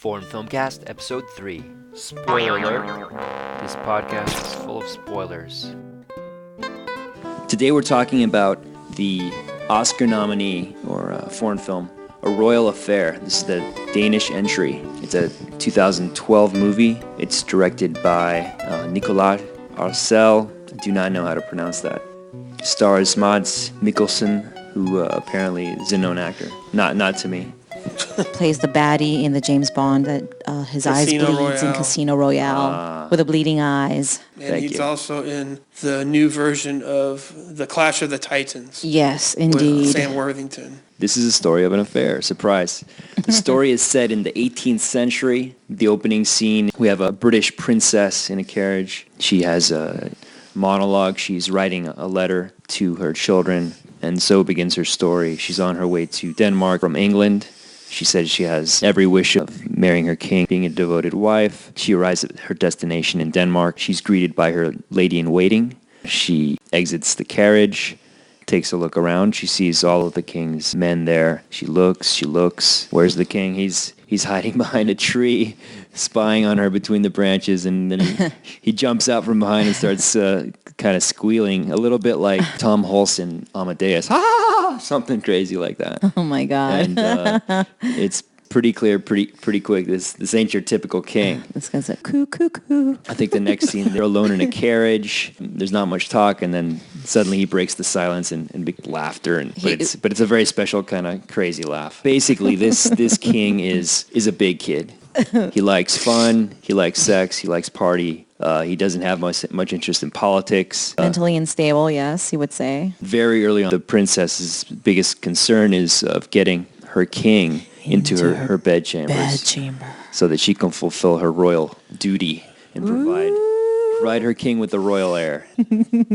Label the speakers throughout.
Speaker 1: Foreign Filmcast, Episode 3. Spoiler alert. This podcast is full of spoilers.
Speaker 2: Today we're talking about the Oscar nominee, or foreign film, A Royal Affair. This is the Danish entry. It's a 2012 movie. It's directed by Nikolaj Arcel. I do not know how to pronounce that. Stars Mads Mikkelsen, who apparently is a known actor. Not to me.
Speaker 3: Plays the baddie in the James Bond that his eyes bleeds in Casino Royale with the bleeding eyes.
Speaker 4: And he's also in the new version of The Clash of the Titans.
Speaker 3: Yes, indeed.
Speaker 4: With Sam Worthington.
Speaker 2: This is a story of an affair. Surprise. The story is set in the 18th century. The opening scene, we have a British princess in a carriage. She has a monologue. She's writing a letter to her children, and so begins her story. She's on her way to Denmark from England. She says she has every wish of marrying her king, being a devoted wife. She arrives at her destination in Denmark. She's greeted by her lady-in-waiting. She exits the carriage, takes a look around. She sees all of the king's men there. She looks. Where's the king? He's hiding behind a tree, spying on her between the branches, and then he jumps out from behind and starts kind of squealing, a little bit like Tom Hulce in Amadeus. Something crazy like that.
Speaker 3: Oh my God.
Speaker 2: And it's pretty clear, pretty quick. This ain't your typical king.
Speaker 3: This guy's like, coo, coo, coo.
Speaker 2: I think the next scene, they're alone in a carriage. There's not much talk, and then suddenly he breaks the silence and big laughter. But it's a very special kind of crazy laugh. Basically, this king is a big kid. He likes fun. He likes sex. He likes party. He doesn't have much interest in politics.
Speaker 3: Mentally unstable, yes, he would say.
Speaker 2: Very early on, the princess's biggest concern is of getting her king into her bedchambers. So that she can fulfill her royal duty and provide her king with the royal heir.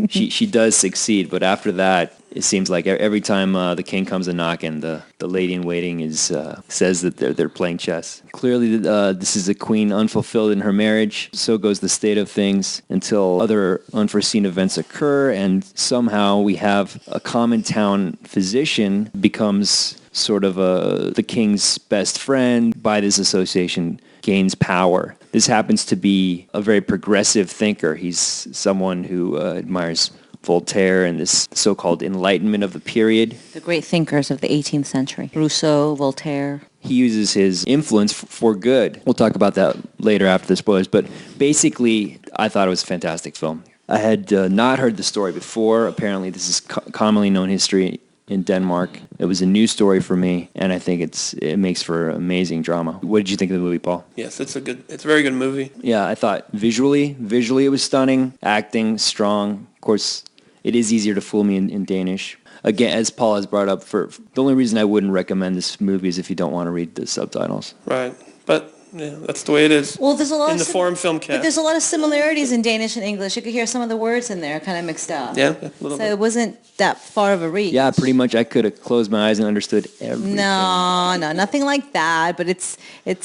Speaker 2: She does succeed, but after that, it seems like every time the king comes a knocking, the lady-in-waiting says that they're playing chess. Clearly, this is a queen unfulfilled in her marriage. So goes the state of things until other unforeseen events occur, and somehow we have a common town physician becomes sort of the king's best friend. By this association, gains power. This happens to be a very progressive thinker. He's someone who admires Voltaire and this so-called Enlightenment of the period.
Speaker 3: The great thinkers of the 18th century. Rousseau, Voltaire.
Speaker 2: He uses his influence for good. We'll talk about that later after the spoilers, but basically, I thought it was a fantastic film. I had not heard the story before. Apparently, this is commonly known history in Denmark. It was a new story for me, and I think it makes for amazing drama. What did you think of the movie, Paul?
Speaker 4: Yes, it's a very good movie.
Speaker 2: Yeah, I thought visually it was stunning. Acting, strong. Of course, it is easier to fool me in Danish. Again, as Paul has brought up, for the only reason I wouldn't recommend this movie is if you don't want to read the subtitles.
Speaker 4: Right, but yeah, that's the way it is.
Speaker 3: Well, there's a lot
Speaker 4: in the foreign film
Speaker 3: but
Speaker 4: cast.
Speaker 3: there's a lot of similarities in Danish and English. You could hear some of the words in there kind of mixed up.
Speaker 4: Yeah, a little
Speaker 3: So
Speaker 4: bit.
Speaker 3: it wasn't that far of a reach.
Speaker 2: Yeah, pretty much I could have closed my eyes and understood everything.
Speaker 3: No, nothing like that. But it's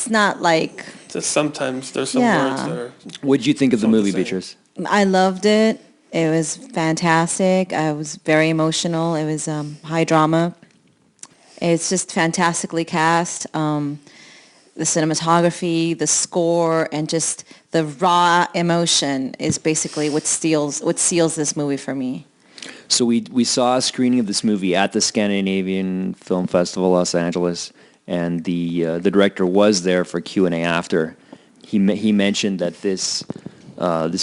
Speaker 3: not like.
Speaker 4: Just sometimes there's some words that are.
Speaker 2: What did you think of the movie,
Speaker 4: Something.
Speaker 2: Beatrice?
Speaker 3: I loved it. It was fantastic. I was very emotional. It was high drama. It's just fantastically cast. The cinematography, the score, and just the raw emotion is basically what seals this movie for me.
Speaker 2: So we saw a screening of this movie at the Scandinavian Film Festival, Los Angeles, and the director was there for Q&A after. He mentioned that this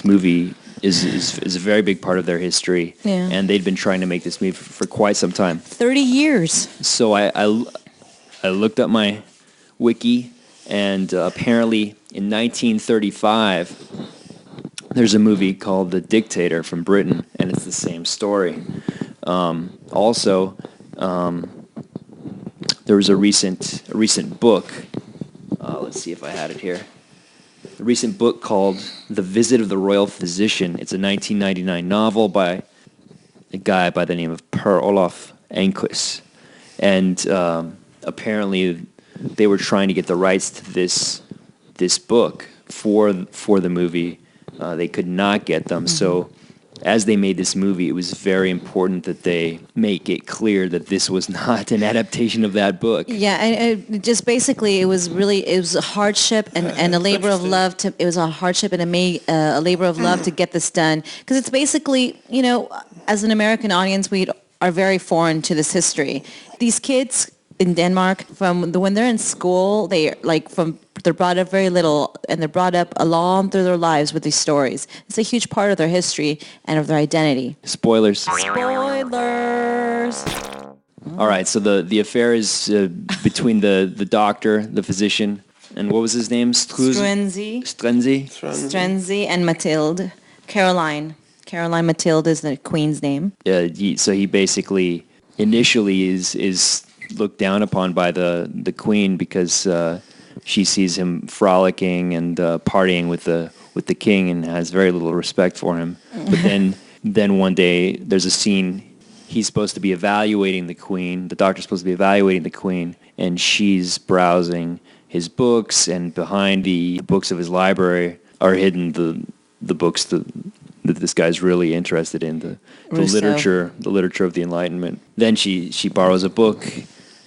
Speaker 2: movie is a very big part of their history, and they'd been trying to make this movie for quite some time.
Speaker 3: 30 years.
Speaker 2: So I looked up my wiki, and apparently in 1935, there's a movie called The Dictator from Britain, and it's the same story. Also, there was a recent book. Let's see if I had it here. A recent book called The Visit of the Royal Physician. It's a 1999 novel by a guy by the name of Per Olof Enquist. And apparently they were trying to get the rights to this book for the movie. They could not get them, so as they made this movie, it was very important that they make it clear that this was not an adaptation of that book.
Speaker 3: Yeah, and it just basically it was a hardship and a labor of love it was a hardship and a labor of love to get this done, because it's basically, as an American audience, we are very foreign to this history. These kids in Denmark, when they're in school, they're brought up very little, and they're brought up along through their lives with these stories. It's a huge part of their history and of their identity.
Speaker 2: Spoilers.
Speaker 3: Spoilers.
Speaker 2: All right, so the affair is between the doctor, the physician, and what was his name?
Speaker 3: Struensee. Struensee and Mathilde. Caroline Mathilde is the queen's name.
Speaker 2: Yeah, so he basically initially is looked down upon by the queen because she sees him frolicking and partying with the king and has very little respect for him. But then one day there's a scene. He's supposed to be evaluating the queen. The doctor's supposed to be evaluating the queen, and she's browsing his books, and behind the books of his library are hidden the books that this guy's really interested in, the literature of the Enlightenment. Then she borrows a book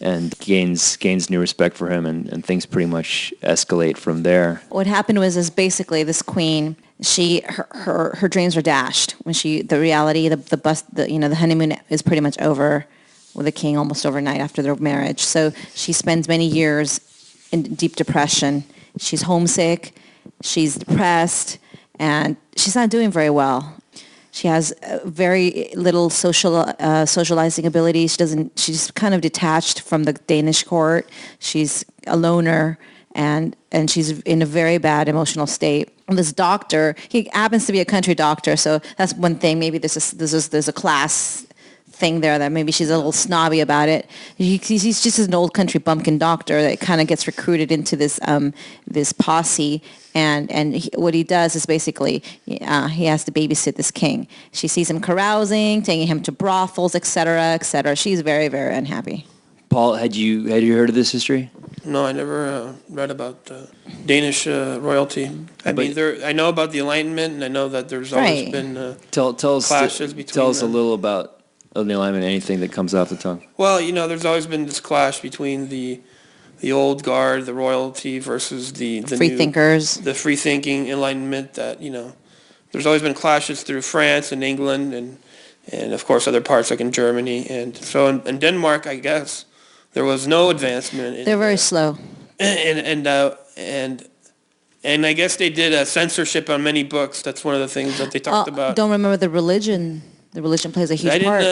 Speaker 2: and gains new respect for him, and things pretty much escalate from there.
Speaker 3: What happened was basically this queen, her dreams were dashed when the honeymoon is pretty much over with the king almost overnight after their marriage. So she spends many years in deep depression. She's homesick, she's depressed, and she's not doing very well. She has very little socializing ability. She's kind of detached from the Danish court. She's a loner, and she's in a very bad emotional state. And this doctor, he happens to be a country doctor, so that's one thing. Maybe there's a class thing there that maybe she's a little snobby about it. He's just an old country bumpkin doctor that kind of gets recruited into this posse. And what he does is basically he has to babysit this king. She sees him carousing, taking him to brothels, etc., etc. She's very, very unhappy.
Speaker 2: Paul, had you heard of this history?
Speaker 4: No, I never read about Danish royalty. I know about the Enlightenment, and I know that there's always been clashes between
Speaker 2: Tell us
Speaker 4: them.
Speaker 2: a little about the Enlightenment, anything that comes off the tongue.
Speaker 4: Well, there's always been this clash between the old guard, the royalty, versus the
Speaker 3: free thinkers,
Speaker 4: the free-thinking Enlightenment. That there's always been clashes through France and England, and of course other parts like in Germany, and so in Denmark, I guess there was no advancement.
Speaker 3: They're very slow,
Speaker 4: and I guess they did a censorship on many books. That's one of the things that they talked about.
Speaker 3: Don't remember the religion. The religion plays a huge part.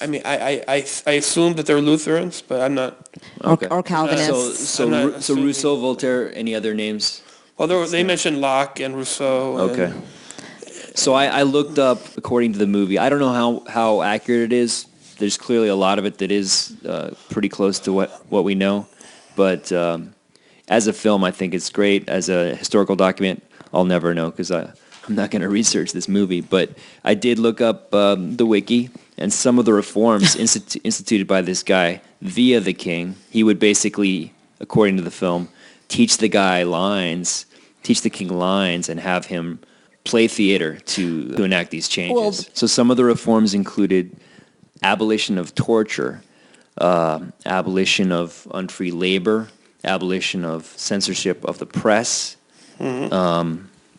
Speaker 4: I mean, I assumed that they're Lutherans, but I'm not.
Speaker 2: Okay.
Speaker 3: Or Calvinists.
Speaker 2: So Rousseau, Voltaire, any other names?
Speaker 4: Well, they mentioned Locke and Rousseau.
Speaker 2: Okay. So I looked up, according to the movie, I don't know how accurate it is. There's clearly a lot of it that is pretty close to what we know. But as a film, I think it's great. As a historical document, I'll never know because I'm not going to research this movie. But I did look up the wiki, and some of the reforms instituted by this guy via the king. He would basically, according to the film, teach the king lines, and have him play theater to enact these changes. So some of the reforms included abolition of torture, abolition of unfree labor, abolition of censorship of the press,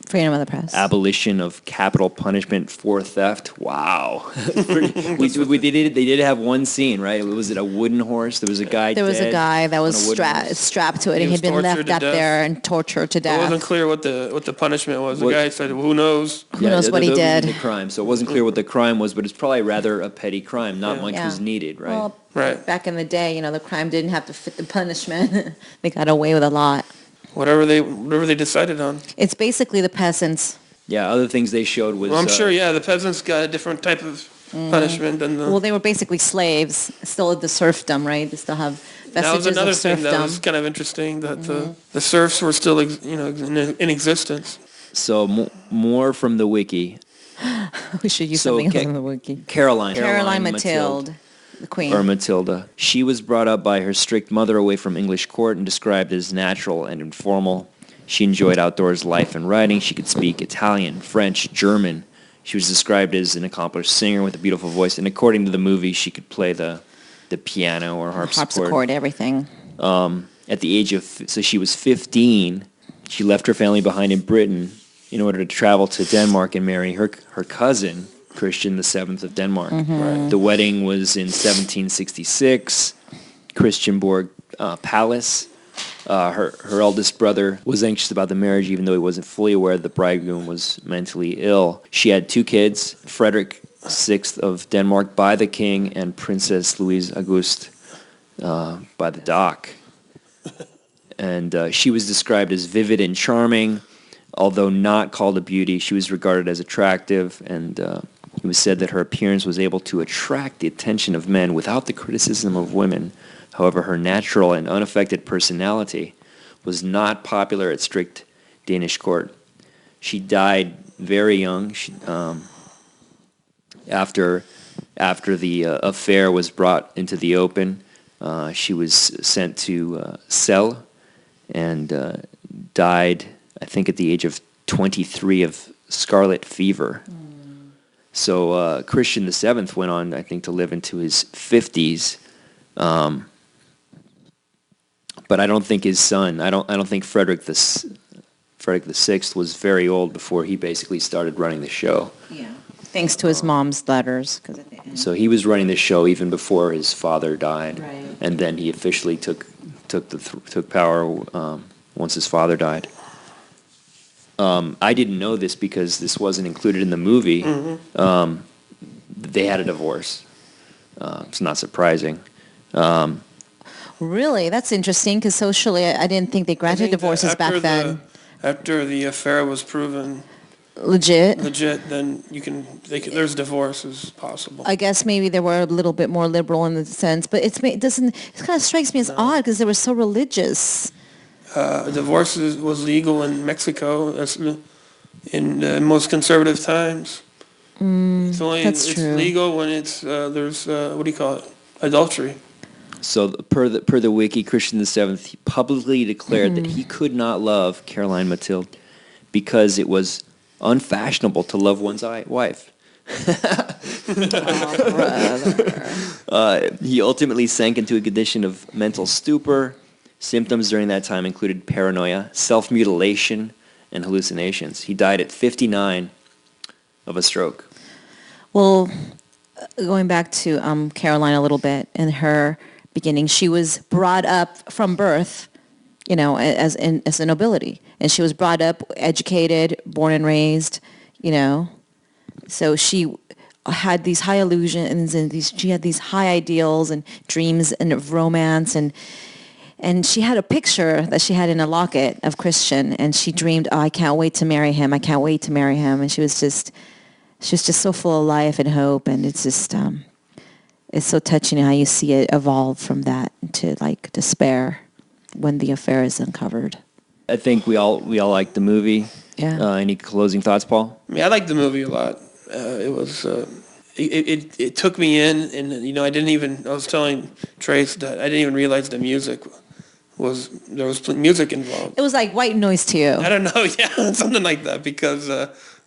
Speaker 3: freedom of the press,
Speaker 2: abolition of capital punishment for theft. Wow. They did have one scene, right? Was it a wooden horse? There was a guy
Speaker 3: that was strapped to it, and he'd been left up there and tortured to death.
Speaker 4: It wasn't clear what the punishment was. The guy said, "Who knows?
Speaker 3: Who knows what he did?"
Speaker 2: The crime. So it wasn't clear what the crime was, but it's probably rather a petty crime. Not much was needed, right?
Speaker 3: Well,
Speaker 4: right.
Speaker 3: Back in the day, the crime didn't have to fit the punishment. They got away with a lot.
Speaker 4: Whatever they decided on.
Speaker 3: It's basically the peasants.
Speaker 2: Yeah, other things they showed was...
Speaker 4: Well, I'm sure, the peasants got a different type of punishment than the...
Speaker 3: Well, they were basically slaves, still the serfdom, right? They still have vestiges of serfdom.
Speaker 4: That was another thing that was kind of interesting, that the serfs were still in existence.
Speaker 2: So more from the wiki.
Speaker 3: We should use something from the wiki.
Speaker 2: Caroline
Speaker 3: Mathilde. The queen.
Speaker 2: Or Matilda. She was brought up by her strict mother away from English court and described as natural and informal. She enjoyed outdoors life and writing. She could speak Italian, French, German. She was described as an accomplished singer with a beautiful voice, and according to the movie, she could play the piano or harpsichord.
Speaker 3: Everything.
Speaker 2: At the age of, so she was 15, she left her family behind in Britain in order to travel to Denmark and marry her cousin, Christian VII of Denmark.
Speaker 4: Right.
Speaker 2: The wedding was in 1766, Christianborg Palace. Her eldest brother was anxious about the marriage, even though he wasn't fully aware that the bridegroom was mentally ill. She had 2 kids, Friedrich VI of Denmark by the king, and Princess Louise Auguste by the dock. And she was described as vivid and charming, although not called a beauty. She was regarded as attractive, and it was said that her appearance was able to attract the attention of men without the criticism of women. However, her natural and unaffected personality was not popular at strict Danish court. She died very young. After the affair was brought into the open, she was sent to Cell and died, I think, at the age of 23 of scarlet fever. So Christian VII went on, I think, to live into his 50s. But I don't think his son, I don't think Friedrich VI was very old before he basically started running the show.
Speaker 3: Yeah. Thanks to his mom's letters.
Speaker 2: So he was running the show even before his father died.
Speaker 3: Right.
Speaker 2: And then he officially took power once his father died. I didn't know this because this wasn't included in the movie. They had a divorce. It's not surprising.
Speaker 3: Really? That's interesting, because socially, I didn't think they granted divorces back then.
Speaker 4: After the affair was proven
Speaker 3: Legit?
Speaker 4: then there's divorces possible.
Speaker 3: I guess maybe they were a little bit more liberal in the sense, but it kind of strikes me as odd because they were so religious.
Speaker 4: Divorce was legal in Mexico in most conservative times. It's
Speaker 3: true.
Speaker 4: legal when there's what do you call it? Adultery.
Speaker 2: So per the wiki, Christian VII, he publicly declared that he could not love Caroline Mathilde because it was unfashionable to love one's wife. He ultimately sank into a condition of mental stupor. Symptoms during that time included paranoia, self-mutilation, and hallucinations. He died at 59 of a stroke.
Speaker 3: Well, going back to Caroline a little bit, in her beginning, she was brought up from birth, as a nobility, and she was brought up, educated, born and raised, So she had these high illusions, and she had these high ideals and dreams and of romance, and she had a picture that she had in a locket of Christian, and she dreamed, oh, I can't wait to marry him. I can't wait to marry him. And she was just so full of life and hope, and it's just, it's so touching how you see it evolve from that to like despair when the affair is uncovered.
Speaker 2: I think we all like the movie.
Speaker 3: Yeah.
Speaker 2: Any closing thoughts, Paul?
Speaker 4: I mean, I liked the movie a lot. It was it took me in, and I was telling Trace that I didn't even realize there was music involved.
Speaker 3: It was like white noise to you.
Speaker 4: I don't know, yeah, something like that, because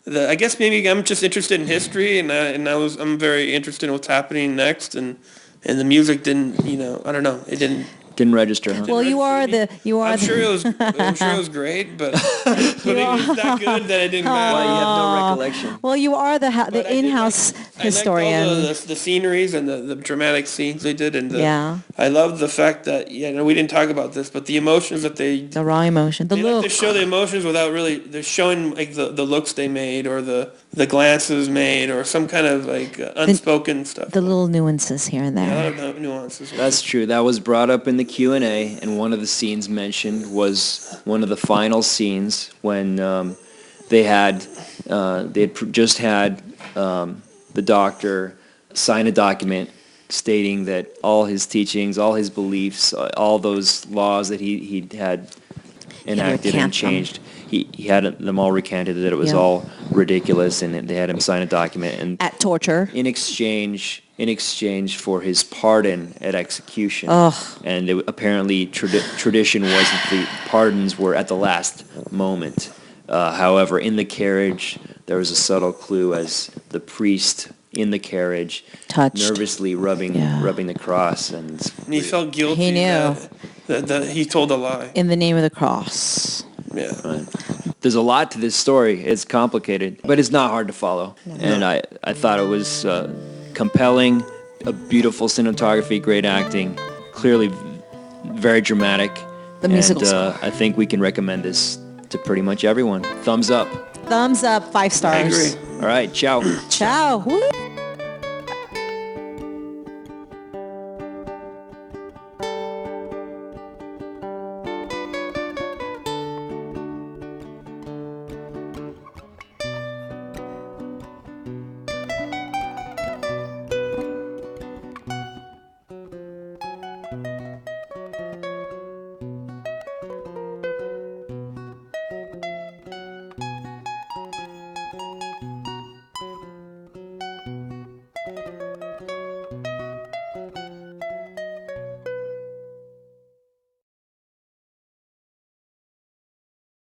Speaker 4: I guess maybe I'm just interested in history, and I'm very interested in what's happening next, and the music didn't, I don't know, it didn't
Speaker 2: register, huh?
Speaker 3: Well,
Speaker 4: I'm sure it was great, but it was that good that I didn't matter.
Speaker 2: Well, you have no recollection.
Speaker 3: Well, you are the in-house historian.
Speaker 4: I liked all the sceneries and the dramatic scenes they did, and
Speaker 3: Yeah.
Speaker 4: I love the fact that we didn't talk about this, but the emotions that
Speaker 3: the raw emotion, the
Speaker 4: they
Speaker 3: look.
Speaker 4: like to show the emotions without really. They're showing like the looks they made, or the glances made, or some kind of like unspoken stuff.
Speaker 3: The little nuances here and
Speaker 4: A
Speaker 3: there.
Speaker 4: lot of nuances.
Speaker 2: That's true. That was brought up in the Q&A, and one of the scenes mentioned was one of the final scenes when they had just had the doctor sign a document stating that all his teachings, all his beliefs, all those laws that he had enacted and changed, he had them all recanted, that it was all ridiculous, and they had him sign a document. And
Speaker 3: At torture.
Speaker 2: in exchange for his pardon at execution. And apparently tradition was that the pardons were at the last moment. However, in the carriage, there was a subtle clue as the priest in the carriage
Speaker 3: Touched.
Speaker 2: nervously rubbing the cross, and
Speaker 4: And he felt guilty.
Speaker 3: He knew.
Speaker 4: That he told a lie.
Speaker 3: In the name of the cross.
Speaker 4: Yeah.
Speaker 2: right. There's a lot to this story. It's complicated, but it's not hard to follow. And I thought it was compelling, a beautiful cinematography, great acting, clearly very dramatic.
Speaker 3: The musical
Speaker 2: and,
Speaker 3: score.
Speaker 2: I think we can recommend this to pretty much everyone. Thumbs up.
Speaker 3: Thumbs up, 5 stars.
Speaker 4: I agree.
Speaker 2: All right, ciao.
Speaker 3: Ciao. Woo.